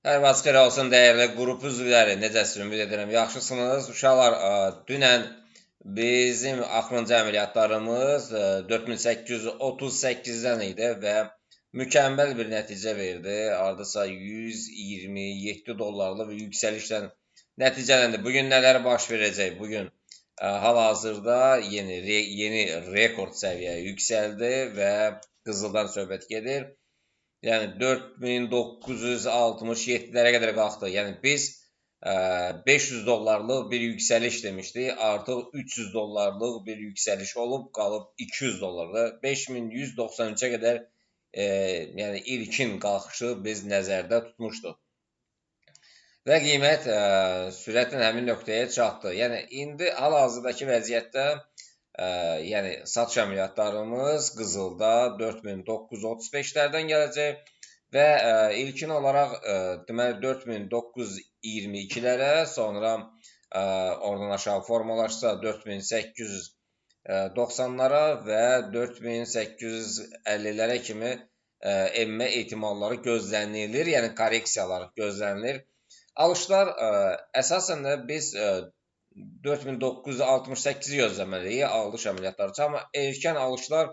Hər vaxt xeyir olsun dəyərli qrup üzvləri. Necəsiniz? Ümid edirəm yaxşısınız. Uşaqlar, dünən bizim axırıncı əməliyyatlarımız 4838-dən idi və mükəmməl bir nəticə verdi. Hardasa $127 bir yüksəlişlə nəticələndi. Bugün nələr baş verəcək? Bugün hal-hazırda yeni rekord səviyyəyə yüksəldi və qızıldan söhbət gedir. Yəni 4967-lərə qədər qalxdı. Yəni biz $500 bir yüksəliş demişdik. Artıq $300 bir yüksəliş olub, qalıb $200. 5193-ə qədər yəni ilkin qalxışı biz nəzərdə tutmuşduq. Və qiymət sürətlə həmin nöqtəyə çatdı. Yəni indi hal-hazırdakı vəziyyətdə yəni satış əməliyyatlarımız qızılda 4935-lərdən gələcək və ilkin olaraq deməli 4922-lərə, sonra oradan aşağı formalaşsa 4890-lara və 4850-lərə kimi enmə ehtimalları gözlənilir, yəni korreksiyalar gözlənilir. Alışlar əsasən də biz 4968-i gözləməliyik alış əməliyyatları üçün, amma erkən alışlar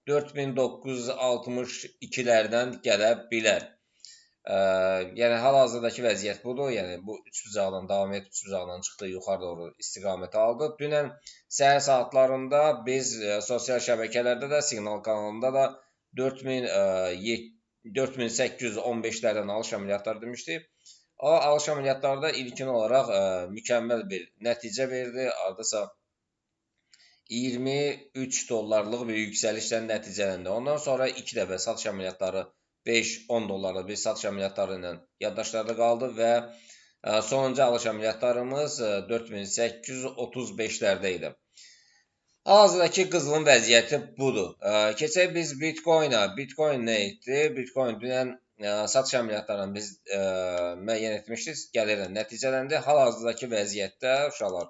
4962-lərdən gələ bilər. Yəni hal-hazırdakı vəziyyət budur. Yəni bu üçbucaqdan davam edib üçbucaqdan çıxdı, yuxarı doğru istiqamət aldı. Dünən səhər saatlarında biz sosial şəbəkələrdə də, siqnal kanalında da 4815-lərdən alış əməliyyatları demişdik. O alış əməliyyatlarda ilkin olaraq mükəmməl bir nəticə verdi. Hardasa $23 bir yüksəlişlə nəticələndi. Ondan sonra 2 dəfə satış əməliyyatları $5-10 bir satış əməliyyatları ilə yaddaşlarda qaldı və sonuncu alış əməliyyatlarımız 4835-lərdə idi. Hal-hazırdakı qızılın vəziyyəti budur. Keçək biz Bitcoin-a. Bitcoin nə etdi? Bitcoin dünən satış əməliyyatlarını biz müəyyən etmişdik, gəlirlə nəticələndi. Hal-hazırdakı vəziyyətdə uşaqlar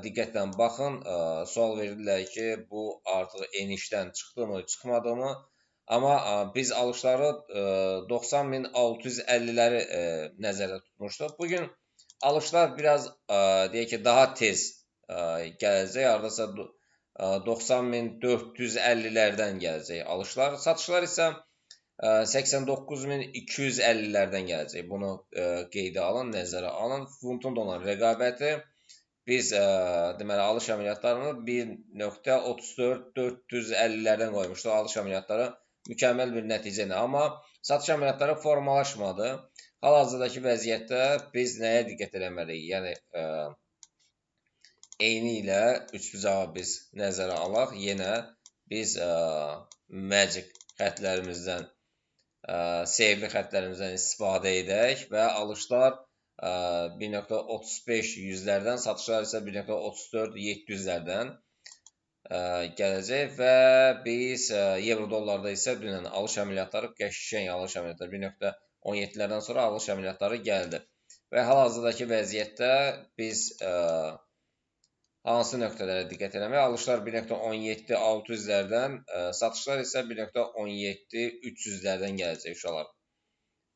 diqqətlə baxın, sual verdilər ki, bu artıq enişdən çıxdımı, çıxmadımı? Amma biz alışları 90.650-ləri nəzərdə tutmuşduq. Bugün alışlar biraz deyək ki, daha tez gələcək, hardasa 90.450-lərdən gələcək alışlar. Satışlar isə 89.250-lərdən gələcək. Bunu qeydə alın, nəzərə alın. Funtun da olan rəqabəti biz deməli alış əməliyyatlarını 1.34450-lərdən qoymuşduq. Alış əməliyyatları mükəmməl bir nəticə ilə, amma satış əməliyyatları formalaşmadı. Hal-hazırdakı vəziyyətdə biz nəyə diqqət etməliyik? Yəni eyni ilə üçbucağı biz nəzərə alaq. Yenə biz magic xətlərimizdən, sehirli xətlərimizdən istifadə edək və alışlar 1.35-100-lərdən, satışlar isə 1.34-700-lərdən gələcək və biz euro-dollarda isə dünən alış əməliyyatları, qəşəng alış əməliyyatları 1.17-lərdən sonra alış əməliyyatları gəldi. Və hal-hazırdakı vəziyyətdə biz hansı nöqtələrə diqqət etməliyik? Alışlar 1.17-600-lərdən, satışlar isə 1.17-300-lərdən gələcək uşaqlar.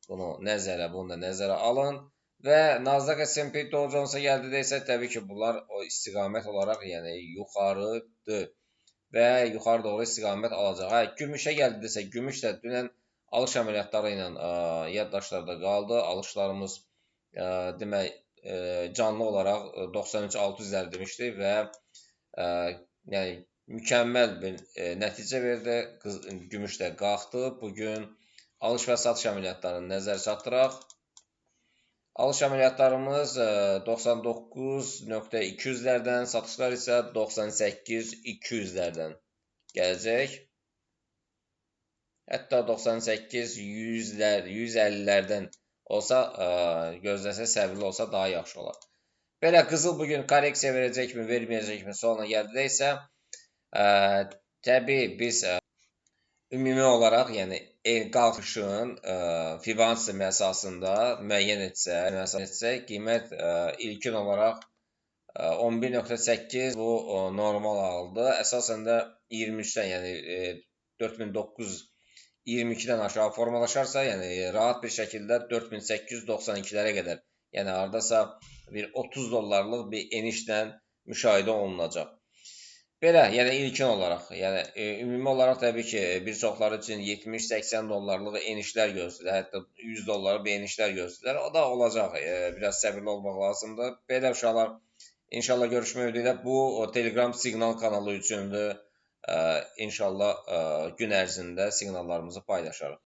Bunu da nəzərə alın. Və Nasdaq S&P Dow Jones-a gəldidə isə təbii ki, bunlar o istiqamət olaraq, yəni yuxarıdır və yuxarı doğru istiqamət alacaq. Gümüşə gəldisə, gümüş də dünən alış əməliyyatları ilə yaddaşlarda qaldı. Alışlarımız demək canlı olaraq 93-600-lər demişdi və yəni mükəmməl bir nəticə verdi. Gümüş də qalxdı. Bugün alış və satış əməliyyatlarını nəzər çatdıraq. Alış əməliyyatlarımız 99.200-lərdən, satışlar isə 98.200-lərdən gələcək. Hətta 98-150-lərdən olsa, gözləsə, səbirli olsa daha yaxşı olar. Belə qızıl bugün korreksiya verəcəkmi, verməyəcəkmi sualına gəldidə isə təbii biz ümumi olaraq, yəni qalxışın Fibonacci əsasında müəyyən etsək, qiymət ilkin olaraq 11.8 bu normal haldır. Əsasən də 23-dən, yəni 4900 22-dən aşağı formalaşarsa, yəni rahat bir şəkildə 4892-lərə qədər, yəni hardasa bir 30 dollarlıq bir enişlə müşahidə olunacaq. Belə, yəni ilkin olaraq, yəni ümumi olaraq təbii ki, bir çoxları üçün 70-80 dollarlıq enişlər gözləyirlər, hətta 100 dollarlıq bir enişlər gözləyirlər. O da olacaq. Biraz səbirli olmaq lazımdır. Belə uşaqlar, inşallah görüşmək ümidilə. Bu Telegram siqnal kanalı üçündür. İnşallah gün ərzində siqnallarımızı paylaşarıq.